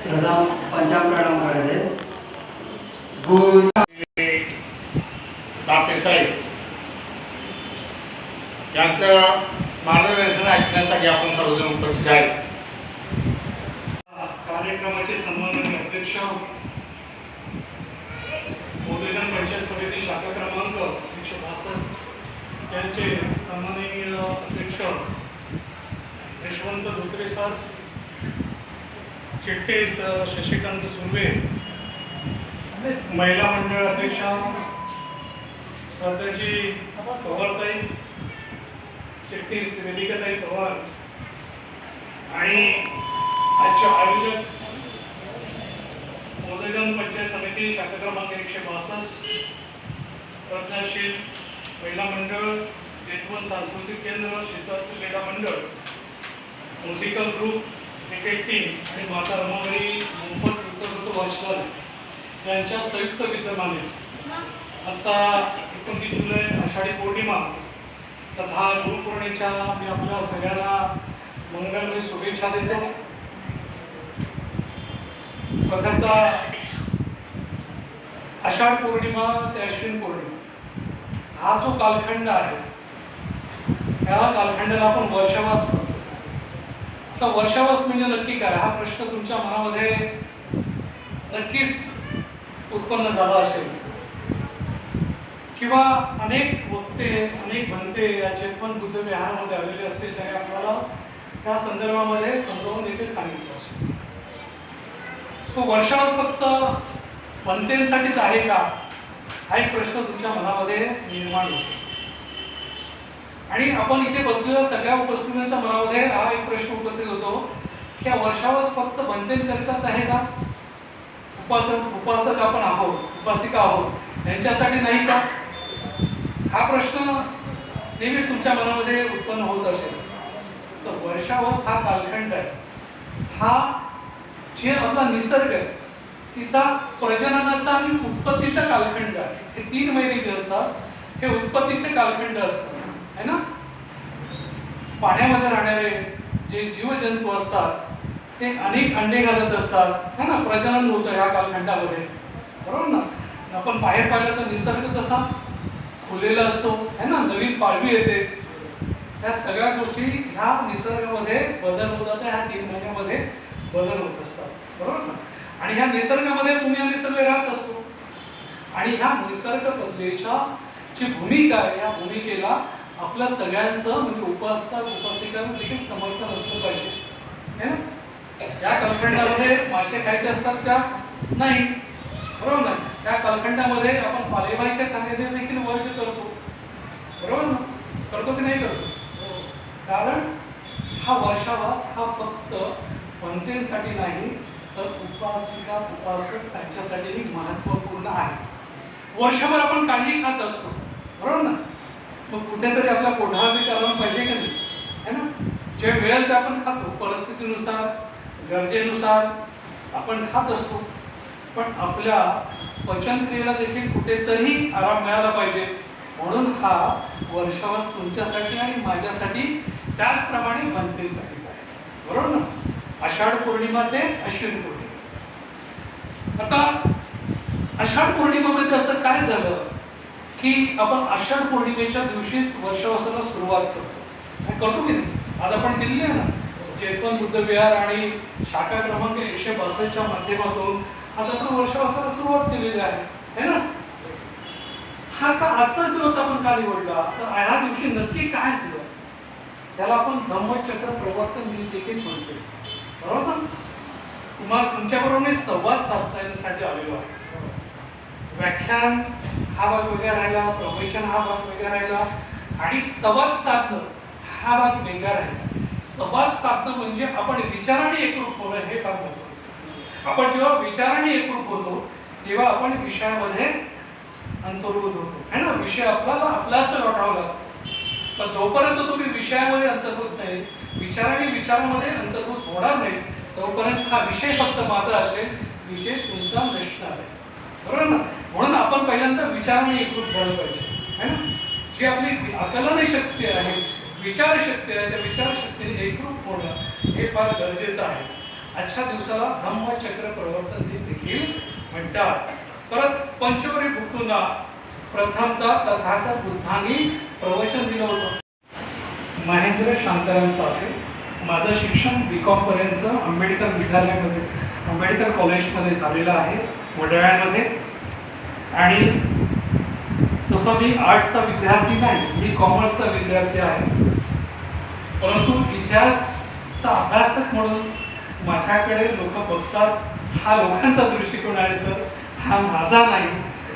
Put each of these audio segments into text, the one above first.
प्रथम पंचाप्रणाम करायचे. गुरु साहेब यांचं मार्गदर्शन ऐकण्यासाठी आपण सर्वजण उपस्थित आहे. कार्यक्रमाचे सन्माननीय अध्यक्ष बोधेजन पंचायत समिती शाखा क्रमांक 162 यांचे सन्माननीय अध्यक्ष यशवंत धोत्रे सर, चिट्टे शशिकांत सुर्वे, महिला मंडळ अध्यक्षा सरदारजी पवारताई, चिट्टीस वेदिकाताई पवार आणि आजचे आयोजक बोधेजन पंचायत समिती शाखा क्रमांक 162, रत्नाशील महिला मंडळ, जेतवन सांस्कृतिक केंद्र, शीतल क्रीडा मंडळ, म्युझिकल ग्रुप, क्रिकेट टीम आणि माता रमाबाई मोफत वृत्तपत्र वाचन यांच्या संयुक्त विद्यमाने आजचा 29 जुलै आषाढी पौर्णिमा तथा गुरुपौर्णिमेच्या मी आपल्या सगळ्यांना मंगलमय शुभेच्छा देतो. प्रथमतः आषाढ पौर्णिमा ते अश्विन पौर्णिमा हा जो कालखंड आहे त्या कालखंडाला आपण वर्षावास म्हणतो. आता वर्षावास म्हणजे नक्की काय हा प्रश्न तुमच्या मनामध्ये नक्कीच उत्पन्न झाला असेल किंवा अनेक वक्ते अनेक म्हणते या चेतवन बुद्ध विहारामध्ये आलेले असतील त्याने आपल्याला त्या संदर्भामध्ये समजावून देखील सांगितलं असेल. तो वर्षावास फक्त म्हणतेंसाठीच आहे का हा एक प्रश्न तुमच्या मनामध्ये निर्माण होतो. आणि आपण इथे बसलेल्या सगळ्या उपस्थितांच्या मनामध्ये हा एक प्रश्न उपस्थित होतो की हा वर्षावास फक्त म्हणतेंकरिताच आहे का? उपासक आपण आहोत, उपासिका आहोत यांच्यासाठी नाही का? हा प्रश्न नेहमीच तुमच्या मनामध्ये उत्पन्न होत असेल. तर वर्षावास हा कालखंड आहे, हा जे आपला निसर्ग आहे तिचा प्रजननाचा आणि उत्पत्तीचा कालखंड आहे. हे 3 महिने जे असतात हे उत्पत्तीचे कालखंड असतात है ना. पाण्यामध्ये राहणारे जे जीवजंतू असतात ते अनेक अंडे घालत असतात है ना, प्रजनन होतं ह्या कालखंडामध्ये, बरोबर ना. आपण बाहेर पाहिलं तर निसर्ग कसा खुलेला असतो है ना, नवीन पाळवी येते. ह्या सगळ्या गोष्टी ह्या निसर्गामध्ये बदल होतात, ह्या 3 महिन्यामध्ये बदल होत असतात, बरोबर ना. आणि ह्या निसर्गामध्ये तुम्ही आम्ही सगळे राहत असतो आणि ह्या निसर्ग बदलेच्या जी भूमिका आहे या भूमिकेला आपल्या सगळ्यांचं म्हणजे उपासक उपासिकांना देखील समर्थन असलं पाहिजे है ना. या कालखंडामध्ये मासे खायचे असतात त्या नाही, बरोबर ना. त्या कालखंडामध्ये आपण पालेभाज्या खाण्याचे देखील वर्ष करतो, बरोबर ना. करतो की नाही करतो? कारण हा वर्षावास हा फक्त पंथेसाठी नाही तर उपासिका उपासक त्यांच्यासाठीही महत्त्वपूर्ण आहे. वर्षभर आपण काहीही खात असतो, बरोबर ना. मग कुठेतरी आपल्या पोटाला कारण पाहिजे का नाही है ना. जे मिळेल ते आपण खातो, परिस्थितीनुसार गरजेनुसार आपण खात असतो. पण आपल्या पचनक्रियेला देखील कुठेतरी आराम मिळाला पाहिजे म्हणून हा वर्षावास तुमच्यासाठी आणि माझ्यासाठी त्याचप्रमाणे म्हणतेसाठीच आहे, बरोबर ना. आषाढ पौर्णिमा ते अश्विन पौर्णिमा. आता आषाढ पौर्णिमेमध्ये असं काय झालं की आपण आषाढ पौर्णिमेच्या दिवशीच वर्षावासाला सुरुवात करतो की नाही. आज आपण केलेली आहे ना जेतवन बुद्ध विहार आणि शाखा क्रमांक 162च्या माध्यमातून आज आपण वर्षावासाला सुरुवात केलेली आहे है ना. हा का आजचा दिवस आपण का निवडला तर ह्या दिवशी नक्की काय झालं त्याला आपण धम्मचक्र प्रवर्तन दिन देखील म्हणतो, बरोबर ना. तुम्हाला तुमच्याबरोबर मी संवाद साधण्यासाठी आलेलो आहे. व्याख्यान हा भाग वेगळा राहिला, प्रवचन हा भाग वेगळा राहिला आणि संवाद साधणं हा भाग वेगळा राहिला. संवाद साधणं म्हणजे आपण विचाराने एकरूप होणं हे फार महत्त्वाचं. आपण जेव्हा विचाराने एकरूप होतो तेव्हा आपण विषयामध्ये अंतर्भूत होतो है ना. विषय आपल्याला आपलाच वाटावा लागतो. पण जोपर्यंत तुम्ही विषयामध्ये अंतर्भूत नाही, विचारामध्ये अंतर्भूत होणार नाही तोपर्यंत हा विषय फक्त माझा असेल, विषय तुमचा नसणार आहे, बरोबर ना. म्हणून आपण पहिल्यांदा विचाराने एकरूप झालं पाहिजे है ना. जी आपली आकलन शक्ती आहे, विचारशक्ती आहे, त्या विचारशक्तीने एकरूप होणं हे फार गरजेचं आहे. आजच्या दिवसाला धम्मचक्र प्रवर्तन दिन देखील म्हणतात. परत पंचवरी बुद्धूंना प्रथमतः तथागत बुद्धांनी प्रवचन दिलं होतं. महेंद्र शांताराम चाफे. माझं शिक्षण B.Com पर्यंत आंबेडकर विद्यालयामध्ये, आंबेडकर कॉलेजमध्ये झालेलं आहे वडाळ्यामध्ये. आणि तसं मी आर्ट्सचा विद्यार्थी नाही, मी कॉमर्सचा विद्यार्थी आहे. परंतु इतिहासचा अभ्यासक म्हणून माझ्याकडे लोक बघतात, हा लोकांचा दृष्टिकोन आहे सर, हा माझा नाही.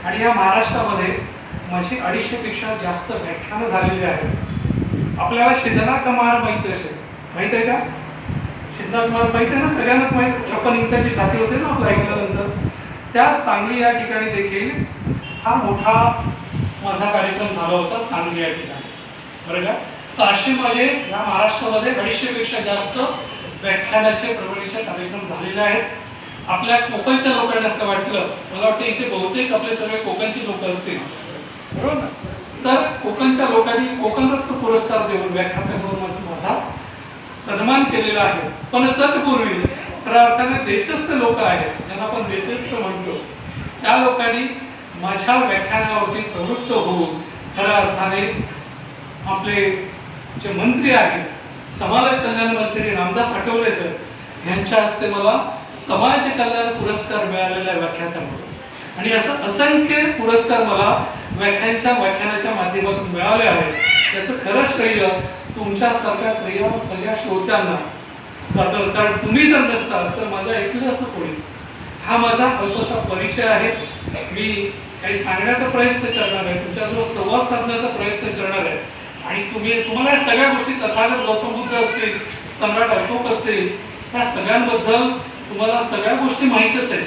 आणि या महाराष्ट्रामध्ये माझी 250पेक्षा जास्त व्याख्यानं झालेली आहेत. आपल्याला शिंदना कमार माहीत असेल, माहीत आहे का? शिंदना कमार माहीत आहे ना, सगळ्यांनाच माहीत. 56 इंचाची छाती होते ना आपलं ऐकल्यानंतर. त्या सांगली या ठिकाणी देखील हा मोठा माझा कार्यक्रम झाला होता, सांगली या ठिकाणी, बरं का? तर असे माझे या महाराष्ट्रामध्ये 250पेक्षा जास्त व्याख्यानाचे प्रबळीचे कार्यक्रम झालेले आहेत. आपल्या कोकणच्या लोकांना असं वाटलं, मला वाटतं इथे बहुतेक आपले सगळे कोकणची लोक असतील, बरोबर ना? तर कोकणच्या लोकांनी कोकणरत्न पुरस्कार देऊन व्याख्यात्याकडून माझा सन्मान केलेला आहे. पण तत्पूर्वी खऱ्या अर्थाने देशस्थ लोक आहेत, ज्यांना आपण देशस्थ म्हणतो, त्या लोकांनी माझ्या व्याख्यानावरती प्रवृत्त होऊन खऱ्या अर्थाने आपले जे मंत्री आहेत, समाज कल्याण मंत्री रामदास आठवले सर यांच्या हस्ते मला समाज कल्याण पुरस्कार मिळालेला व्याख्यानामुळे. आणि असं असंख्य पुरस्कार मला व्याख्यानाच्या माध्यमातून मिळाले आहेत. त्याचं खरं श्रेय तुमच्यासारख्या सगळ्या श्रोत्यांना जातं, कारण तुम्ही जर नसतात तर माझं ऐकलं असं कोणी. हा माझा अल्पसा परिचय आहे. मी काही सांगण्याचा प्रयत्न करणार आहे, तुमच्याजवळ संवाद साधण्याचा प्रयत्न करणार आहे. आणि तुम्हाला या सगळ्या गोष्टी, तथागत गौतम बुद्ध असतील, सम्राट अशोक असतील, या सगळ्यांबद्दल तुम्हाला सगळ्या गोष्टी माहीतच आहेत,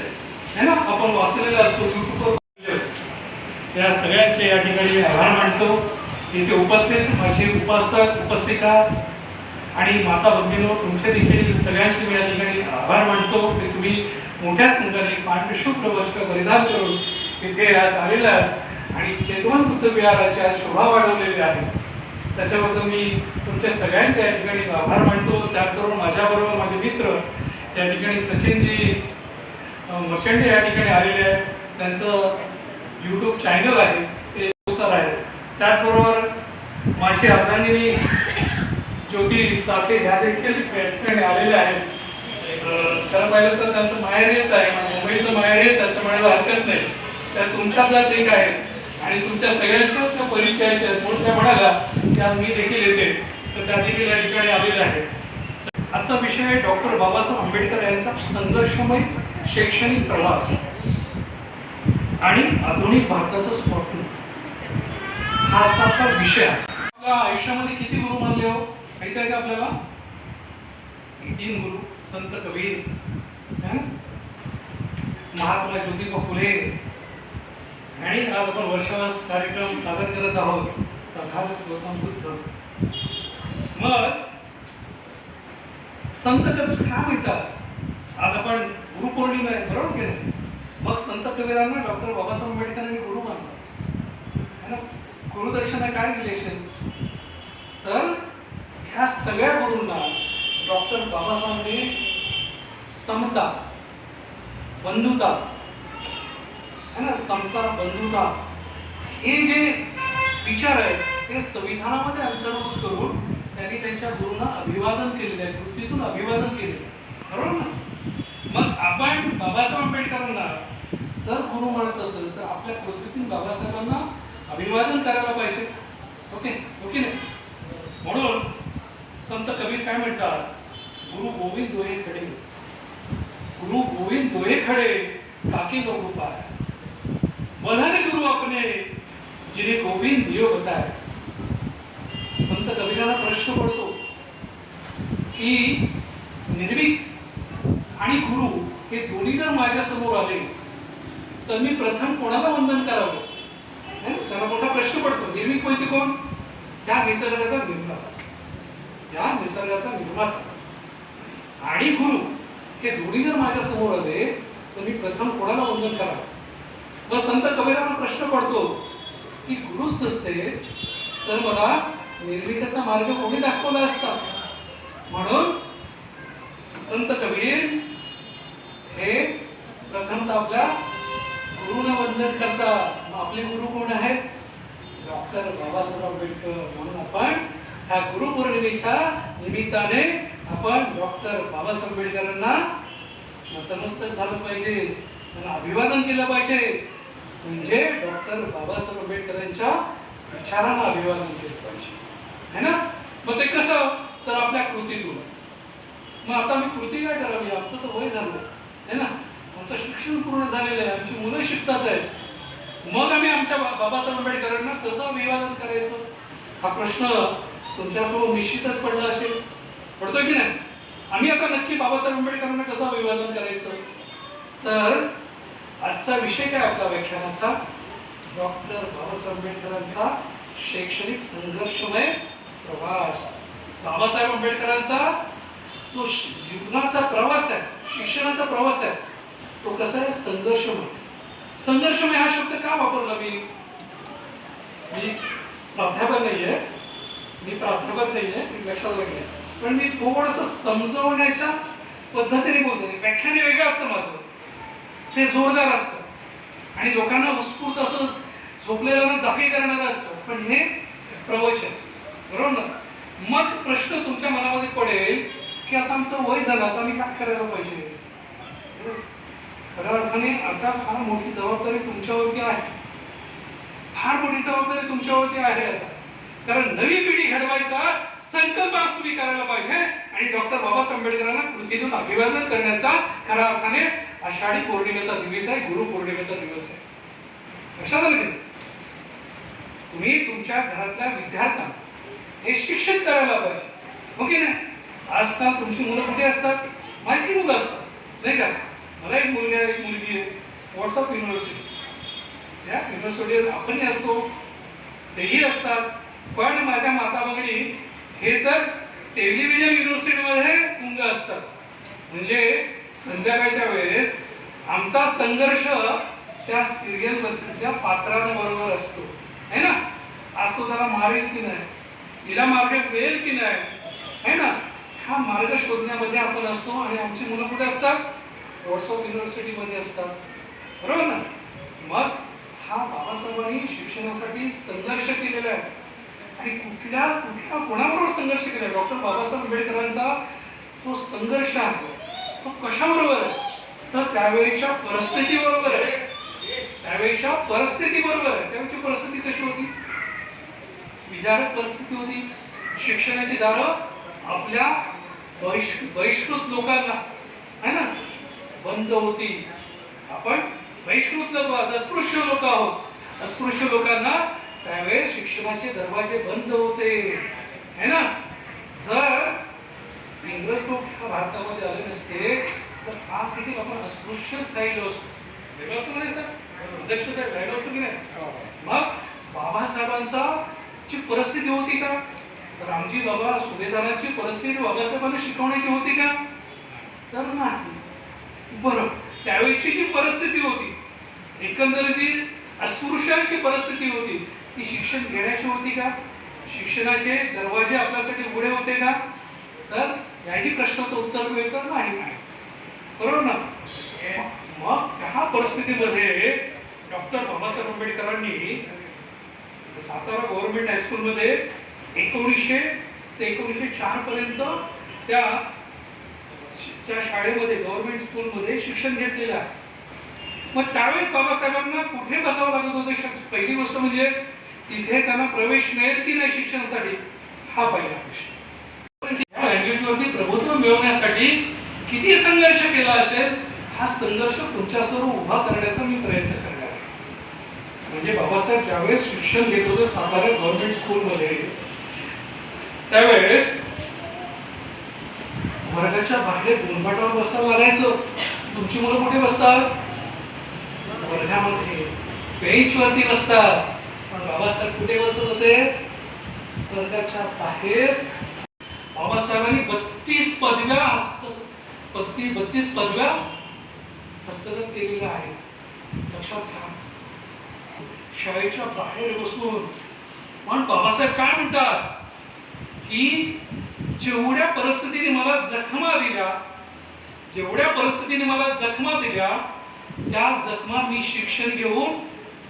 है ना? आपण वाचलेलं असतो युट्यूबवर. त्या सगळ्यांचे या ठिकाणी आभार मानतो. इथे उपस्थित माझे उपासक, उपासिका आणि माता भगिनींनो, तुमचे देखील सगळ्यांचे मी या ठिकाणी आभार मानतो की तुम्ही मोठ्या संख्येने पांढरशुभ्र वस्त्र परिधान करून इथे आलेला आणि चेतवन बुद्ध विहाराच्या शोभा वाढवलेली आहे. त्याच्याबद्दल मी तुमच्या सगळ्यांचे या ठिकाणी आभार मानतो. त्याचबरोबर माझ्याबरोबर माझे मित्र या ठिकाणी सचिनजी मर्चंडे या ठिकाणी आलेले आहेत. त्यांचं यूट्यूब चॅनल आहे, ते पोस्टर आहे. त्याचबरोबर माझी अर्धांगिनी ज्योती चाफे ह्या देखील या ठिकाणी आलेल्या आहेत. खरं पाहिलं तर त्यांचं माहेर हेच आहे, मुंबईचं माहेर हेच असं म्हणायला हरकत नाही. त्या तुमच्यातलाच एक आहे आणि तुमच्या सगळ्यांच्याच त्या परिचयाच्या आहेत. म्हणून त्या म्हणाला की आज मी देखील येते, तर त्या देखील या ठिकाणी आलेल्या आहेत. आजचा विषय आहे डॉक्टर बाबासाहेब आंबेडकर यांचा संघर्षमय शैक्षणिक प्रवास आणि आधुनिक भारताचं स्वप्न. हा आजचा विषय आहे. आपल्या आयुष्यामध्ये किती गुरु मानले हो माहिती आहे का आपल्याला? 3 गुरु. संत कबीर, महात्मा ज्योतिबा फुले, आणि आज आपण वर्षावास कार्यक्रम सादर करत आहोत तथागत गौतम बुद्ध. मग संत कबीर काय म्हणतात? आज आपण गुरुपौर्णिमा आहे, बरोबर की नाही? मग संत कबीरांना डॉक्टर बाबासाहेब आंबेडकरांनी गुरु मानला. गुरुदक्षिणा काय दिली असेल? तर ह्या सगळ्या गुरूंना डॉक्टर बाबासाहेबांनी समता, बंधुता, है ना, समता, बंधुता हे जे विचार आहेत ते संविधानामध्ये अंतर्भूत करून त्यांनी त्यांच्या गुरूंना अभिवादन केलेलं आहे, कृतीतून अभिवादन केले, बरोबर ना? मग आपण बाबासाहेब आंबेडकरांना जर गुरु म्हणत असेल तर आपल्या कृतीतून बाबासाहेबांना अभिवादन करायला पाहिजे. ओके ओके नाही? म्हणून संत कबीर काय म्हणतात? गुरु गोविंद दोहे खडे, गुरु गोविंद दोहे खडे काके लोग पाए, बलहन गुरु अपने जिन्हें गोविंद दियो बताए. संत कबीराला प्रश्न पडतो की निर्भीक आणि गुरु हे दोन्ही जर माझ्या समोर आले तर मी प्रथम कोणाला वंदन करावं? त्याला मोठा प्रश्न पडतो. निर्भीक म्हणजे कोण? या निसर्गाचा निर्माता, या निसर्गाचा निर्माता. आणि गुरु हे दोन्ही जर माझ्या समोर आले तर मी प्रथम कोणाला वंदन करावं? मग संत कबीराला प्रश्न पडतो की गुरुच नसते तर मला निर्भीकाचा मार्ग कोणी दाखवला असता? म्हणून संत कबीर आपल्या गुरुना वंदन करतात. आपले गुरु कोण आहेत? डॉक्टर बाबासाहेब आंबेडकर. म्हणून आपण ह्या गुरुपौर्णिमेच्या निमित्ताने आपण डॉक्टर बाबासाहेब आंबेडकरांना नतमस्तक झालं पाहिजे, त्यांना अभिवादन केलं पाहिजे. म्हणजे डॉक्टर बाबासाहेब आंबेडकरांच्या विचारांना अभिवादन केलं पाहिजे, है ना. मग ते कसं? तर आपल्या कृतीतून. मग आता मी कृती काय करावी? आमचं तर वय झालं आहे ना, आमचं शिक्षण पूर्ण झालेलं आहे, आमची मुलं शिकतात आहेत. मग आम्ही आमच्या बाबासाहेब आंबेडकरांना कसं अभिवादन करायचं? हा प्रश्न तुमच्यासमोर निश्चितच पडला असेल. पडतोय की नाही? आम्ही आता नक्की बाबासाहेब आंबेडकरांना कसं अभिवादन करायचं? तर आजचा विषय काय आपला व्याख्यानाचा? डॉक्टर बाबासाहेब आंबेडकरांचा शैक्षणिक संघर्षमय प्रवास. बाबासाहेब आंबेडकरांचा जो जीवनाचा प्रवास आहे, शिक्षणाचा प्रवास आहे, तो कसा आहे? संघर्षमय. संघर्षमय हा शब्द का वापरला? मी प्राध्यापक नाहीये, लक्षात लागले, पण मी थोडस समजवण्याच्या पद्धतीने बोलतो. व्याख्याने वेगळं असतं माझं, ते जोरदार असतं आणि लोकांना उत्स्फूर्त असं झोपलेल्यांना जागे करणारं असतं. पण हे प्रवचन, बरोबर ना? मग प्रश्न तुमच्या मनामध्ये पडेल की आता आमचं वय झालं, आता मी काय करायला पाहिजे? खऱ्या अर्थाने आता फार मोठी जबाबदारी तुमच्यावरती आहे, फार मोठी जबाबदारी तुमच्यावरती आहे आता. कारण नवी पिढी घडवायचा संकल्प आज तुम्ही करायला पाहिजे आणि डॉक्टर बाबासाहेब आंबेडकरांना कृतीतून अभिवादन करण्याचा खऱ्या अर्थाने आषाढी पौर्णिमेचा दिवस आहे, गुरु पौर्णिमेचा दिवस आहे. लक्षात आलं की तुम्ही तुमच्या घरातल्या विद्यार्थ्यांना हे शिक्षित करायला पाहिजे, हो की नाही? आजकाल तुमची मुलं कुठे असतात? माहिती मुलं असतात, नाही का? मला एक मुलगा एक मुलगी आहे, व्हॉट्सअप युनिव्हर्सिटी, त्या युनिव्हर्सिटीवर आपणही असतो, तेही असतात. पण माझ्या माता भगिनी हे तर टेलिव्हिजन युनिव्हर्सिटीमध्ये गुंग असतात. म्हणजे संध्याकाळच्या वेळेस आमचा संघर्ष त्या सिरियल त्या पात्रांबरोबर असतो, है ना. आज तो त्याला मारेल की नाही, तिला मार्ग मिळेल की नाही, है ना. हा मार्ग शोधण्यामध्ये आपण असतो आणि आमची मुलं कुठे असतात? व्हॉट्सअप युनिव्हर्सिटीमध्ये असतात, बरोबर ना. मग हा बाबासाहेबांनी शिक्षणासाठी संघर्ष केलेला आहे आणि कुठल्या कोणाबरोबर संघर्ष केला? डॉक्टर बाबासाहेब आंबेडकरांचा जो संघर्ष आहे तो कशाबरोबर आहे? तर त्यावेळेच्या परिस्थितीबरोबर आहे, त्यावेळेच्या परिस्थितीबरोबर आहे. त्यावेळेची परिस्थिती कशी होती? विदारक परिस्थिती होती. शिक्षणाची दारं आपल्या बहिष्कृत लोकांना, है ना, बंद होती. आपण बहिष्कृत लोक आहोत, अस्पृश्य लोक आहोत. अस्पृश्य लोकांना त्यावेळेस शिक्षणाचे दरवाजे बंद होते, है ना. जर इंग्रज लोक भारतामध्ये आले नसते तर आज देखील आपण अस्पृश्यच राहिलो असतो. वेगळं असतो नाही सर, अध्यक्ष साहेब, राहिलो असतो की नाही? मग बाबासाहेबांचा ची परिस्थिती होती का? रामजी बाबा सुभेदारांची परिस्थिती बाबासाहेबांना शिकवण्याची होती का? तर नाही. बरं, त्यावेळीची जी परिस्थिती होती, एकंदरीत जी अस्पृश्यांची परिस्थिती होती, ती शिक्षण घेण्याची होती का? शिक्षणाचे दरवाजे आपल्यासाठी उघडे होते का? तर याही प्रश्नाचं उत्तर मिळेल तर नाही, बरोबर ना. मग त्या परिस्थितीमध्ये डॉक्टर बाबासाहेब आंबेडकरांनी सातारा गव्हर्नमेंट हायस्कूलमध्ये 1900 ते 1904 पर्यंत त्या शाळेमध्ये गव्हर्नमेंट स्कूलमध्ये शिक्षण घेतलेलं आहे. मग त्यावेळेस बाबासाहेबांना कुठे बसावं लागत होतं? पहिली गोष्ट म्हणजे तिथे त्यांना प्रवेश मिळेल की नाही शिक्षणासाठी, हा पहिला प्रश्न. या लँग्वेजवरती प्रभुत्व मिळवण्यासाठी किती संघर्ष केला असेल, हा संघर्ष तुमच्यासमोर उभा करण्याचा मी प्रयत्न करणार. म्हणजे बाबासाहेब ज्यावेळेस शिक्षण घेत होते सातारा गव्हर्नमेंट स्कूलमध्ये, त्यावेळेस वर्गाच्या बाहेर गुणपाटावर बसावं लागायचं. तुमची मुलं कुठे बसतात? वर्गामध्ये बेंचवरती बसतात. पण बाबासाहेब कुठे बसत होते? वर्गाच्या बाहेर. बाबासाहेबांनी 32 पदव्या हस्तगत केलेल्या आहेत. लक्षात घ्या, शाळेच्या बाहेर बसून. पण बाबासाहेब काय म्हणतात की जेवढ्या परिस्थितीने मला जखमा दिल्या त्या जखमा मी शिक्षण घेऊन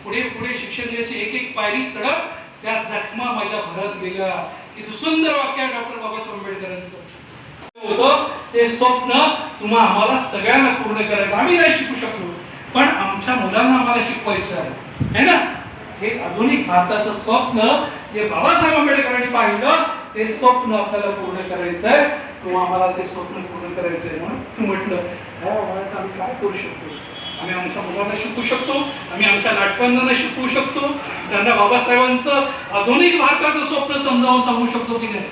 पुढे पुढे शिक्षण घ्यायची एक एक पायरी चढत त्या जखमा माझ्या भरत गेल्या. किती सुंदर वाक्य आहे डॉक्टर बाबासाहेब आंबेडकरांचं. होतं ते स्वप्न तुम्हा आम्हाला सगळ्यांना पूर्ण करायचं. आम्ही नाही शिकू शकलो पण आमच्या मुलांना आम्हाला शिकवायचं आहे ना. हे आधुनिक भारताचं स्वप्न जे बाबासाहेब आंबेडकरांनी पाहिलं ते स्वप्न आपल्याला पूर्ण करायचं आहे किंवा आम्हाला ते स्वप्न पूर्ण करायचं आहे. म्हणून म्हटलं आम्ही काय करू शकतो. आम्ही आमच्या मुलांना शिकू शकतो, आम्ही आमच्या नाटकांना शिकवू शकतो, त्यांना बाबासाहेबांचं आधुनिक भारताचं स्वप्न समजावून सांगू शकतो की नाही.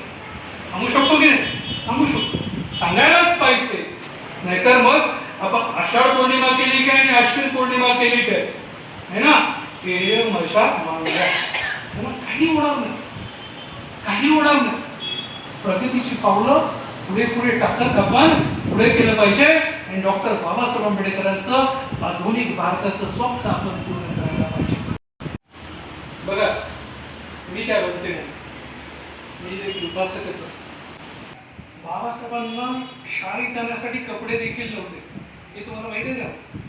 सांगू शकतो की नाही. सांगू शकतो, सांगायलाच पाहिजे. नाहीतर मग आपण आषाढ पौर्णिमा केली काय आणि अश्विन पौर्णिमा केली काय है ना. हे मजा मांडल्या काही होणार नाही, काही होणार नाही. प्रगतीची पावलं पुढे पुढे टाकत आपण पुढे केलं पाहिजे आणि डॉक्टर बाबासाहेब आंबेडकरांचं आधुनिक भारताचं स्वप्न आपण पूर्ण करायला पाहिजे. बघा मी काय बोलते, मी एक उपासकच. बाबासाहेबांना शाळेत जाण्यासाठी कपडे देखील नव्हते, हे तुम्हाला माहिती आहे का.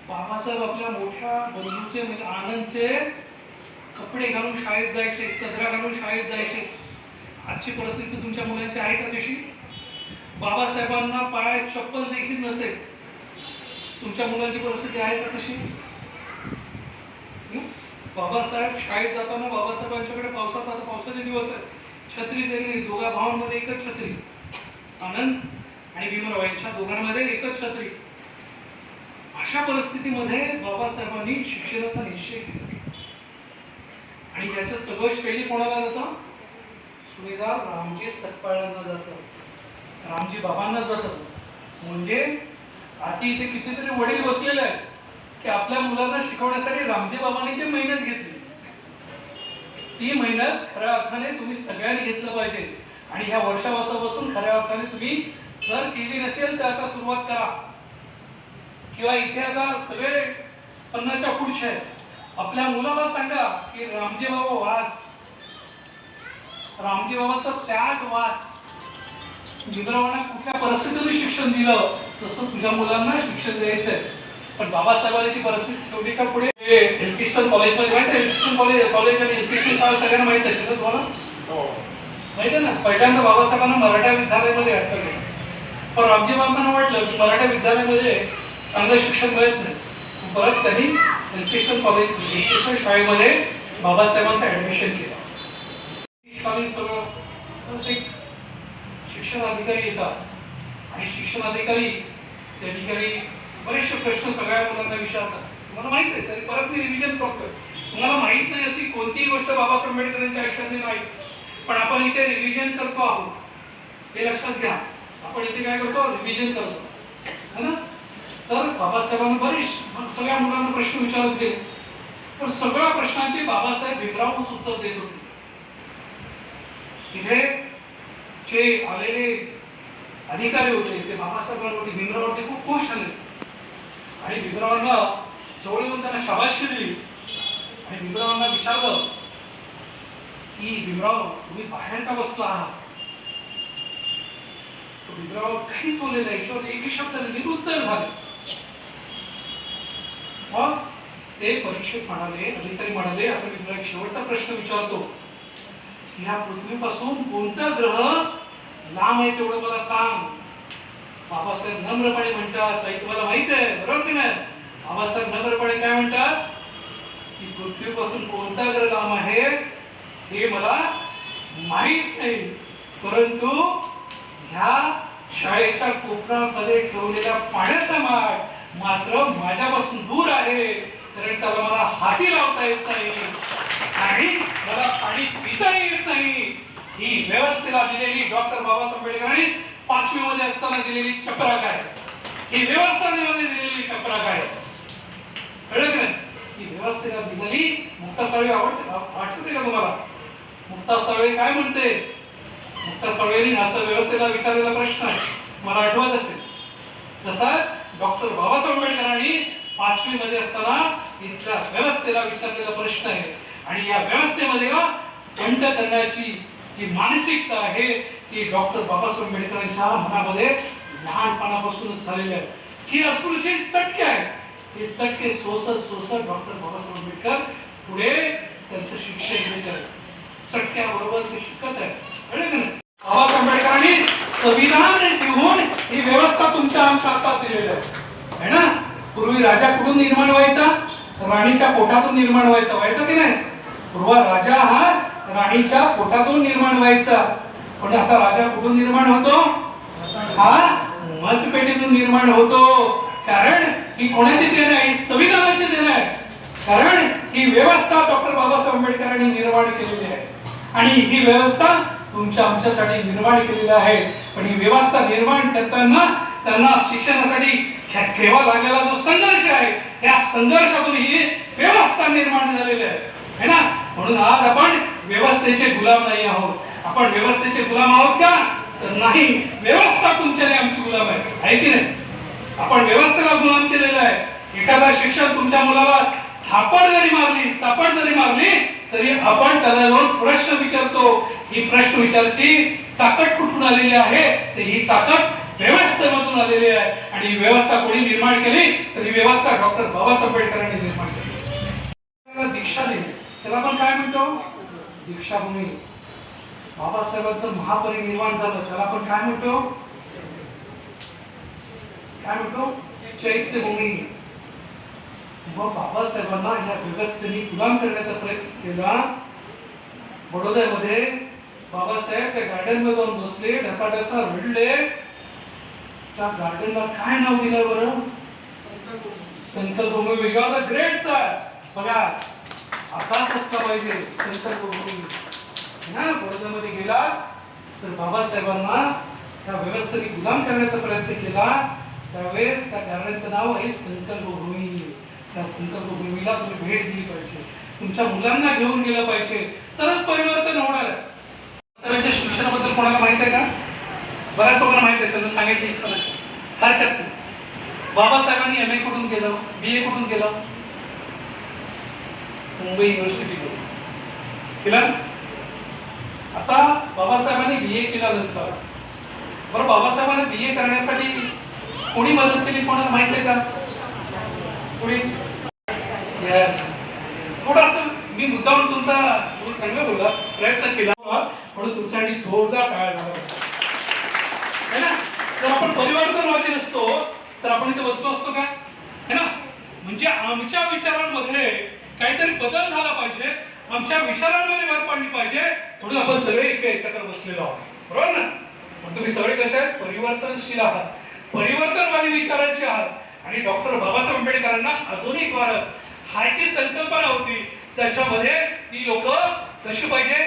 बाबासाहेब आपल्या मोठ्या बंधूचे म्हणजे आनंदचे कपडे घालून शाळेत जायचे, सदरा घालून शाळेत जायचे. आजची परिस्थिती तुमच्या मुलांची आहे का तशी. बाबासाहेबांना पायात चप्पल देखील नसेल. तुमच्या मुलांची परिस्थिती आहे का तशी. बाबासाहेब शाळेत जाताना बाबासाहेबांच्याकडे पावसात, आता पावसाचे दिवस आहे, छत्री देखील दोघा भावांमध्ये एकच छत्री. आनंद आणि भीमराव यांच्या दोघांमध्ये एकच छत्री. अशा परिस्थितीमध्ये बाबासाहेबांनी शिक्षणाचा निश्चय केला आणि याचं सगळं श्रेय कोणाला जातं. सुभेदार रामजी सकपाळांना जातं, रामजी बाबांना जातं. म्हणजे आता इथे कितीतरी वडील बसलेले आहेत की आपल्या मुलांना शिकवण्यासाठी रामजी बाबांनी जी मेहनत घेतली ती मेहनत खऱ्या अर्थाने तुम्ही सगळ्यांनी घेतलं पाहिजे. आणि ह्या वर्षापासून खऱ्या अर्थाने तुम्ही जर केली नसेल तर आता सुरुवात करा. किंवा इथे आता सगळे 50च्या पुढचे आहेत, आपल्या मुलाला सांगा की रामजी बाबा वाच, रामजी बाबाचा त्याग वाच. भीमरावांना कुठल्या परिस्थितीतून शिक्षण दिलं तसं तुझ्या मुलांना शिक्षण द्यायचंय. पण बाबासाहेबांनी ती परिस्थिती ठेवली का पुढे. एल्फिस्टन कॉलेजमध्ये माहिती आहे, एल्फिस्टन कॉलेज आणि एल्फिस्टन शाळा सगळ्यांना माहित असेल ना तुम्हाला. माहिती आहे ना. पहिल्यांदा बाबासाहेबांना मराठा विद्यालयामध्ये घातलं. पण रामजी बाबांना वाटलं की मराठा विद्यालयामध्ये चांगलं शिक्षण मिळत नाही. परत त्यांनी एल्फिस्टन कॉलेज एल्फिस्टन शाळेमध्ये बाबासाहेबांचं ऍडमिशन केलं. सगळं एक शिक्षण अधिकारी येतात आणि शिक्षण अधिकारी त्या ठिकाणी बरेचसे प्रश्न सगळ्या मुलांना विचारतात. तुम्हाला माहित आहे तरी परत मी रिव्हिजन करतोय. तुम्हाला माहित नाही अशी कोणतीही गोष्ट बाबासाहेब आंबेडकरांच्या आयुष्यातली नाही, पण आपण इथे रिव्हिजन करतो आहोत हे लक्षात घ्या. आपण इथे काय करतो, रिव्हिजन करतो है ना. तर बाबासाहेबांनी बरेच सगळ्या मुलांना प्रश्न विचारत गेले, पण सगळ्या प्रश्नांचे बाबासाहेब भीमरावच उत्तर देत होते. इथे जे आलेले अधिकारी होते ते बाबासाहेबांवरती भीमरावरती खूप खुश झाले आणि भीमरावांना जवळ येऊन त्यांना शाबासकी दिली आणि भीमरावांना विचारलं की भीमराव तुम्ही बाहेर का बसला आहात. भीमराव काहीच बोलले नाही, याच्यावर एकही शब्द निरुत्तर झाले. मग ते परीक्षेत म्हणाले, अधिकारी म्हणाले आता मी तुला एक शेवटचा प्रश्न विचारतो, या पृथ्वीपासून कोणता ग्रह लांब आहे तेवढं मला सांग. बाबासाहेब नम्रपणे म्हणतात, ताई तुम्हाला माहित आहे बरोबर की नाही. बाबासाहेब नम्रपणे काय म्हणतात की पृथ्वीपासून कोणता ग्रह लांब आहे हे मला माहित नाही, परंतु ह्या शाळेच्या कोपऱ्यामध्ये ठेवलेल्या पाण्याचा माठ मात्र माझ्यापासून दूर आहे, कारण त्याला मला हाती लावता येत नाही आणि मला पाणी पिता येत नाही. ही व्यवस्थेला दिलेली डॉक्टर बाबासाहेब आंबेडकरांनी 5वी मध्ये असताना दिलेली चक्राक आहे. ही व्यवस्थेमध्ये दिलेली चक्राक आहे. कळलं की नाही. ही व्यवस्थेला दिलेली मुक्ता साळवे आठवते का तुम्हाला. मुक्ता साळवे काय म्हणते, मुक्ता साळवेंनी असं व्यवस्थेला विचारलेला प्रश्न मला आठवत असेल तसा डॉक्टर बाबासाहेब आंबेडकरांनी 5वी मध्ये असताना इथल्या व्यवस्थेला विचारलेला प्रश्न आहे. आणि या व्यवस्थेमध्ये बंड करण्याची जी मानसिकता आहे ती डॉक्टर बाबासाहेब आंबेडकरांच्या मनामध्ये लहानपणापासूनच झालेली आहे. ही अस्पृश्य चटके आहे, हे चटके सोसत डॉक्टर बाबासाहेब आंबेडकर पुढे त्यांचं शिक्षण घेत आहेत. चटक्याबरोबर ते शिकत आहेत. कळलं का नाही? बाबासाहेब आंबेडकरांनी संविधान ठेवून ही व्यवस्था तुमच्या आमच्या हातात दिलेली आहे ना. पूर्वी राजा कुठून निर्माण व्हायचा? राणीच्या पोटातून निर्माण व्हायचा की नाही? पूर्व राजा हा राणीच्या पोटातून निर्माण व्हायचा. पण आता राजा कुठून निर्माण होतो? हा मतपेटीतून निर्माण होतो. कारण ही कोणाची देण आहे? संविधानाची देण आहे. कारण ही व्यवस्था डॉक्टर बाबासाहेब आंबेडकरांनी निर्माण केलेली आहे आणि ही व्यवस्था तुमच्या आमच्यासाठी निर्माण केलेली आहे. पण ही व्यवस्था निर्माण करताना त्यांना शिक्षणासाठी ठेवा लागलेला जो संघर्ष आहे, या संघर्षातून ही व्यवस्था निर्माण झालेली आहे ना. म्हणून आज आपण व्यवस्थेचे गुलाम नाही आहोत. आपण व्यवस्थेचे गुलाम आहोत का? तर नाही. व्यवस्था तुमच्या आणि आमची गुलाम आहे की नाही? आपण व्यवस्थेला गुलाम केलेला आहे. एखादा शिक्षक तुमच्या मुलाला थापड जरी मारली, चापड जरी मारली, तरी आपण त्याला जाऊन प्रश्न विचारतो. ही प्रश्न विचारायची ताकद कुठून आलेली आहे? तर ही ताकद व्यवस्थेमधून आलेली आहे. आणि ही व्यवस्था कोणी निर्माण केली? तर ही व्यवस्था डॉक्टर बाबासाहेब आंबेडकरांनी निर्माण केली. दीक्षा दिली, त्याला आपण काय म्हणतो? दीक्षाभूमी. बाबासाहेबांचं महापरिनिर्वाण झालं, त्याला आपण काय म्हणतो? चैत्यभूमी. मग बाबासाहेबांना या व्यवस्थेने गुलाम करण्याचा प्रयत्न केला. बडोद्यामध्ये बाबासाहेब त्या गार्डन मध्ये जाऊन बसले, ढसाढसा रडले. त्या गार्डनला काय नाव दिलं बरं? Sankalpbhumi. We are the great sir. बघा असाच असला पाहिजे संकल्पभूमी ना. बडोद्यामध्ये गेला तर बाबासाहेबांना त्या व्यवस्थेने गुलाम करण्याचा प्रयत्न केला. त्यावेळेस त्या गार्डनचं नाव आहे संकल्पभूमी. त्या संकल्पभूमीला तुम्ही भेट दिली पाहिजे. तुमच्या मुलांना घेऊन गेलं पाहिजे, तरच परिवर्तन होणार आहे. शिक्षणाबद्दल कोणाला माहित आहे का? बऱ्याच लोकांना माहित आहे. सांगायची इच्छा नसेल, हरकत नाही. बाबासाहेबांनी एम ए कुठून केलं? बी ए कुठून केलं? मुंबई युनिव्हर्सिटी केलं. आता बाबासाहेबांनी बी ए केल्यानंतर बरं, बाबासाहेबांनी बी ए करण्यासाठी कोणी मदत केली? कोणाला माहित आहे का? कोणी? यस. थोडासा मी मुद्दाम तुमचा चांगला बोलला, प्रयत्न केला, म्हणून तुमच्यासाठी जोरदार टाळ्या झाला है ना. जर आपण परिवर्तनवादी नसतो तर आपण इथे बसलो असतो का? है ना. म्हणजे आमच्या विचारांमध्ये काहीतरी बदल झाला पाहिजे, आमच्या विचारांमध्ये भर पडली पाहिजे, म्हणून आपण सगळे एकत्र बसलेलो आहोत. बरोबर ना. पण तुम्ही सगळे कसे आहेत? परिवर्तनशील आहात, परिवर्तनवादी विचारांचे आहात. आणि डॉक्टर बाबासाहेब आंबेडकरांना आधुनिक भारत हा जी संकल्पना होती, त्याच्यामध्ये ती लोक कशी पाहिजे?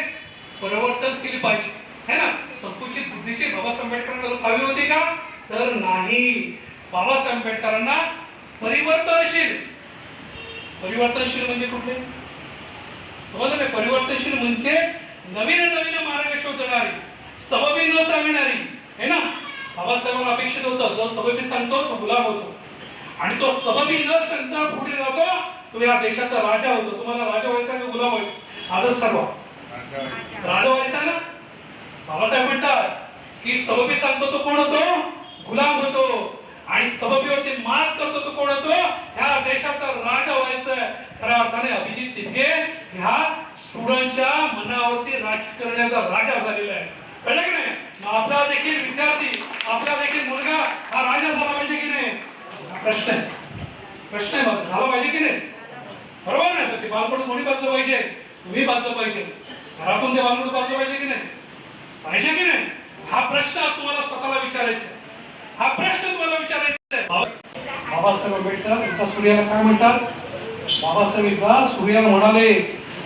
परिवर्तनशील पाहिजे है ना. संकुचित बुद्धीची बाबासाहेब आंबेडकरांना हवी होती का? तर नाही. बाबासाहेब आंबेडकरांना परिवर्तनशील. परिवर्तनशील म्हणजे कुठले? समजलं काय? परिवर्तनशील म्हणजे नवीन नवीन मार्ग शोधणारी, सबबी न सांगणारी है ना. बाबासाहेबांना अपेक्षित होतं, जो सबबी सांगतो तो गुलाम होतो, आणि तो सबबी न सांगता पुढे जातो तो या देशाचा राजा होतो. तुम्हाला राजा व्हायचा का गुलाम व्हायचा? आजच ठरवा. राजा व्हायचा ना. बाबासाहेब म्हणतात की सबबी सांगतो तो कोण होतो? गुलाम होतो. आणि सबबीवरती मात करतो तो कोण होतो? ह्या देशाचा राजा व्हायचा. खऱ्या अर्थाने अभिजित तिघे ह्या स्टुडंटच्या मनावरती राज्य करण्याचा राजा झालेला आहे. कळलं की नाही? आपला देखील विद्यार्थी, आपला देखील मुलगा हा राजा झाला पाहिजे की नाही? प्रश्न आहे मग, झाला पाहिजे की नाही? बरोबर ना. ते बालपण कोणी बांधलं पाहिजे? तुम्ही बांधलं पाहिजे. घरातून ते बालपण बांधलं पाहिजे की नाही? पाहिजे की नाही? हा प्रश्न तुम्हाला स्वतःला विचारायचा. हा प्रश्न तुम्हाला विचारायचा आहे. बाबासाहेब आंबेडकर एकदा सूर्याला काय म्हणतात? बाबासाहेब एकदा सूर्याला म्हणाले,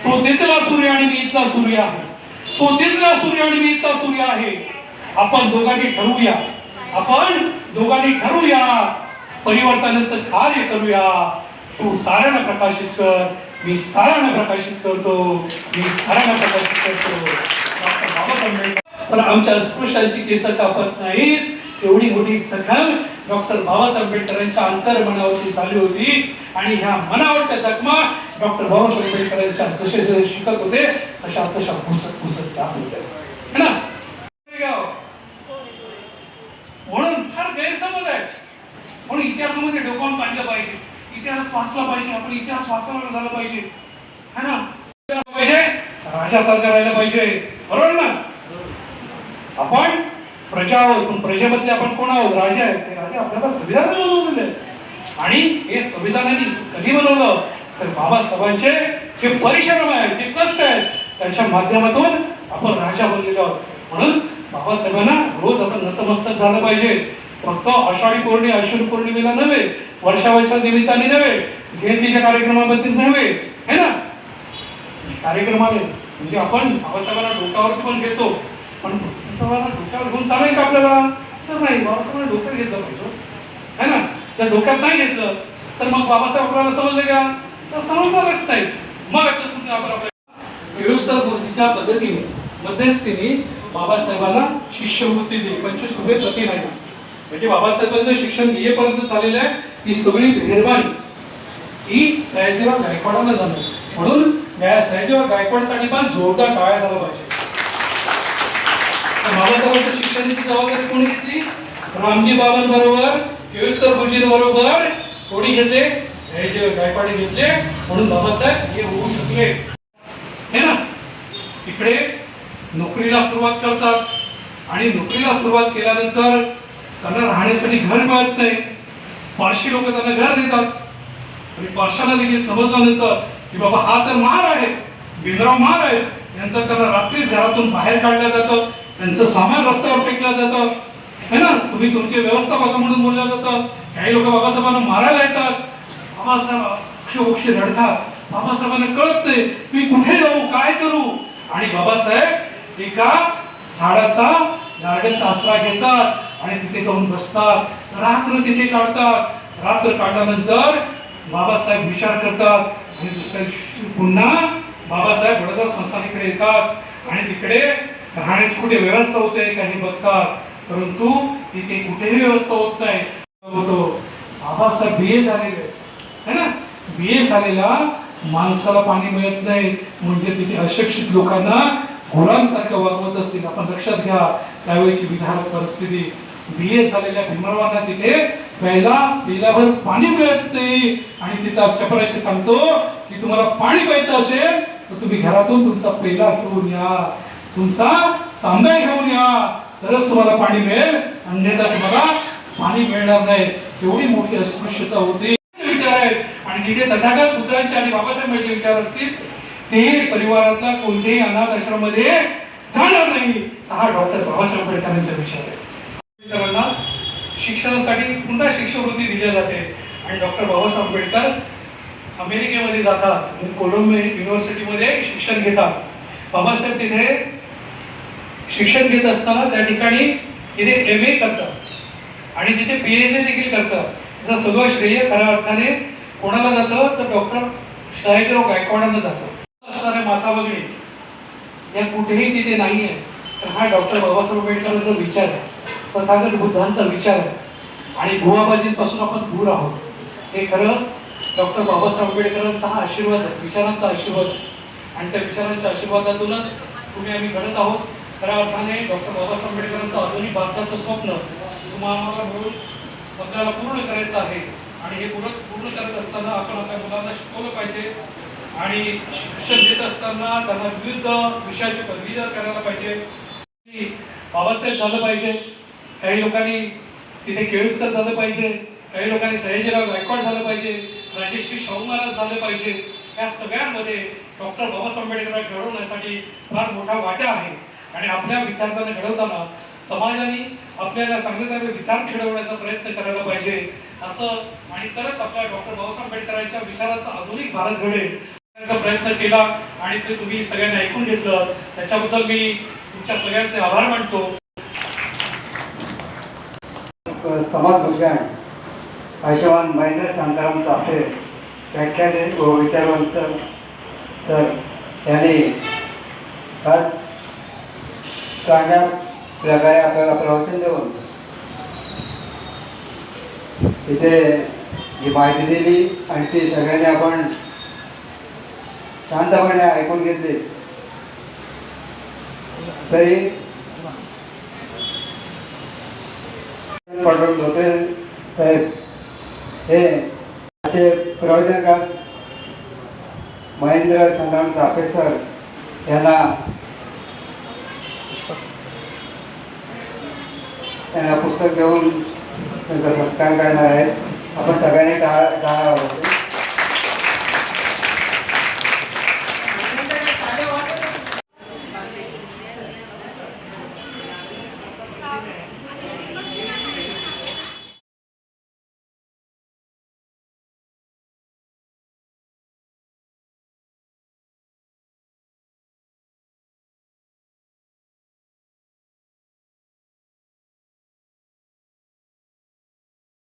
तो तिथला सूर्य आणि मी इथला सूर्य आहे. तो तिथला सूर्य आणि मी इथला सूर्य आहे. आपण दोघांनी ठरवूया, आपण दोघांनी ठरवूया, परिवर्तनाचं कार्य करूया. तू साऱ्यांना प्रकाशित कर, मी साऱ्यांना प्रकाशित करतो, मी साऱ्यांना प्रकाशित करतो. बाबासाहेब आंबेडकर पण आमच्या अस्पृश्यांची केस कापत नाहीत. एवढी मोठी जखम डॉक्टर बाबासाहेब आंबेडकरांच्या अंतर्मनावरती झाली होती. आणि ह्या मनावरच्या जखमा डॉक्टर बाबासाहेब आंबेडकरांच्या जसे जसे शिकत होते तशा तशा पुसत जात होत्या है ना. म्हणून फार गैरसमज आहे. म्हणून इतिहासामध्ये डोकावून पाहिलं पाहिजे. इतिहास वाचला पाहिजे, आपण इतिहास वाचायला झालं पाहिजे, है ना? पाहिजे राजासारखं राहायला पाहिजे, बरोबर ना? आपण प्रजा आहोत, पण प्रजेमध्ये आपण कोण आहोत? राजा आहेत. ते राजा आपल्याला संविधानाने बनवलेले आणि हे संविधानाने कधी बनवलं तर बाबासाहेबांचे जे परिश्रम आहेत, ते कष्ट आहेत, त्यांच्या माध्यमातून आपण राजा बनलेलो आहोत. म्हणून बाबासाहेबांना रोज आपण नतमस्तक झालं पाहिजे. फक्त आषाढी पौर्णिमेला नव्हे, वर्षाच्या निमित्ताने नव्हे, जयंतीच्या कार्यक्रमाबद्दल नव्हे, है ना? कार्यक्रमाने म्हणजे आपण बाबासाहेबांना डोक्यावर पण घेतो, पण बाबासाहेबांना डोक्यावर घेऊन चालेल का आपल्याला? तर नाही, बाबासाहेबांना डोक्यात घेतलं पाहिजे, है ना? जर डोक्यात नाही घेतलं तर मग बाबासाहेब आपल्याला समजले का? तर समजणारच नाही. मग आपण केळुसकर गुरुजीच्या पद्धतीने मध्यस्थीने बाबासाहेबांना शिष्यवृत्ती दिली, 25 रुपये प्रति महिना. म्हणजे बाबासाहेबांचं शिक्षण येईपर्यंत झालेलं आहे, ही सगळी मेहरबानी ही सयाजीराव गायकवाडांना झालं. म्हणून सयाजीराव गायकवाडसाठी पण जोरदार टाळ्या झाला पाहिजे. बाबासाहेबांच्या शिक्षणाची जबाबदारी कोणी घेतली? रामजी बाबांबरोबर, केळुसकर गुरुजींबरोबर कोणी घेतले? सयाजीराव गायकवाड घेतले. म्हणून बाबासाहेब हे होऊ शकले, है ना? इकडे नोकरीला सुरुवात करतात आणि नोकरीला सुरुवात केल्यानंतर त्यांना राहण्यासाठी घर मिळत नाही. पारशी लोक त्यांना घर देतात आणि पारशाला देखील समजल्यानंतर की बाबा हा तर महार आहे, भीमराव महार आहे, नंतर त्यांना रात्रीच घरातून बाहेर काढलं जातं, त्यांचं सामान रस्त्यावर फेकलं जातं, है ना? तुम्ही तुमची व्यवस्था बघा म्हणून बोललं जातं. काही लोक बाबासाहेबांना मारायला येतात. बाबासाहेब अक्षोक्षी रडतात. बाबासाहेबांना कळत नाही मी कुठे जाऊ, काय करू. आणि बाबासाहेब एका झाडाचा गार्डनचा आसरा घेतात आणि तिथे जाऊन बसतात, रात्र तिथे काढतात. रात्र काढल्यानंतर बाबासाहेब विचार करतात आणि दुसऱ्या दिवशी पुन्हा बाबासाहेब वडोदरा संस्थानाकडे येतात आणि तिकडे राहण्याची कुठे व्यवस्था होते काही बघतात, परंतु तिथे कुठेही व्यवस्था होत नाही. होतो बाबासाहेब BA झालेले है ना? BA झालेला माणसाला पाणी मिळत नाही म्हणजे तिथे अशिक्षित लोकांना गुरांसारखं वागवत असतील. आपण लक्षात घ्या त्यावेळेची विधारक परिस्थिती. BA झालेल्या भीमरावांना तिथे पिल्यावर पाणी मिळत नाही आणि तिथं चपराशी सांगतो की तुम्हाला पाणी प्यायचं असेल तर तुम्ही घरातून तुमचा पेला घेऊन या, तुमचा तांब्या घेऊन या, तरच तुम्हाला पाणी मिळेल, अन्यथा तुम्हाला पाणी मिळणार नाही. एवढी मोठी अस्पृश्यता होती. विचार आहेत आणि जिथे तथागत बुद्धांचे आणि बाबासाहेबांचे विचार असतील ते परिवारातला कोणत्याही अनाथ आश्रमामध्ये जाणार नाही. हा डॉक्टर बाबासाहेब आंबेडकरांचा विचार आहे. आंबेडकरांना शिक्षणासाठी पुन्हा शिष्यवृत्ती दिली जाते आणि डॉक्टर बाबासाहेब आंबेडकर अमेरिकेमध्ये जातात, कोलंबिया युनिव्हर्सिटीमध्ये शिक्षण घेतात. बाबासाहेब तिथे शिक्षण घेत असताना त्या ठिकाणी तिथे MA करतात आणि तिथे PhD देखील करतात. जर सगळं श्रेय खऱ्या अर्थाने कोणाला जातं तर डॉक्टर सयाजीराव गायकवाडांना जातं. असणारे माता भगिनी या कुठेही तिथे नाही आहे. तर हा डॉक्टर बाबासाहेब आंबेडकरांचा विचार आहे, तथागत बुद्धांचा विचार आहे आणि भुवाबाजींपासून आपण दूर आहोत. हे खरं डॉक्टर बाबासाहेब आंबेडकरांचा हा आशीर्वाद आहे, विचारांचा आशीर्वाद आणि त्या विचारांच्या आशीर्वादातूनच तुम्ही आम्ही घडत आहोत. खऱ्या अर्थाने डॉक्टर बाबासाहेब आंबेडकरांचं आधुनिक भारताचं स्वप्न तुम्हाला मिळून बंगाला पूर्ण करायचं आहे आणि हे पूर्ण करत असताना आपण आपल्या मुलांना शिकवलं पाहिजे आणि शिक्षण देत असताना त्यांना विविध विषयाची पदवीधर करायला पाहिजे. बाबासाहेब झालं पाहिजे, काही लोकांनी तिथे केळुसकर झालं पाहिजे, काही लोकांनी सयाजीराव गायकवाड झालं पाहिजे, राजश्री शाहू महाराज झाले पाहिजे. या सगळ्यांमध्ये डॉक्टर बाबासाहेब आंबेडकर घडवण्यासाठी फार मोठा वाटा आहे आणि आपल्या विद्यार्थ्यांना घडवताना समाजाने आपल्याला चांगले चांगले विद्यार्थी घडवण्याचा प्रयत्न करायला पाहिजे असं आणि तरच आपल्या डॉक्टर बाबासाहेब आंबेडकरांच्या विचाराचा आधुनिक भारत घडेल प्रयत्न केला आणि ते तुम्ही सगळ्यांनी ऐकून घेतलं. त्याच्याबद्दल मी तुमच्या सगळ्यांचे आभार मानतो. समाजभूषण आयुष्यमान महेंद्र शांताराम चाफे व्याख्याने व विचारवंत सर यांनी आज चांगल्या प्रकारे आपल्याला प्रवचन देऊन इथे जी माहिती दिली आणि ती सगळ्यांनी आपण शांतपणे ऐकून घेतली. तरी पांडुरंग धोत्रे साहेब हे असे प्रवचनकार महेंद्र संग्राम चाफे सर यांना पुस्तक देऊन त्यांचा सत्कार करणार आहेत. आपण सगळ्यांनी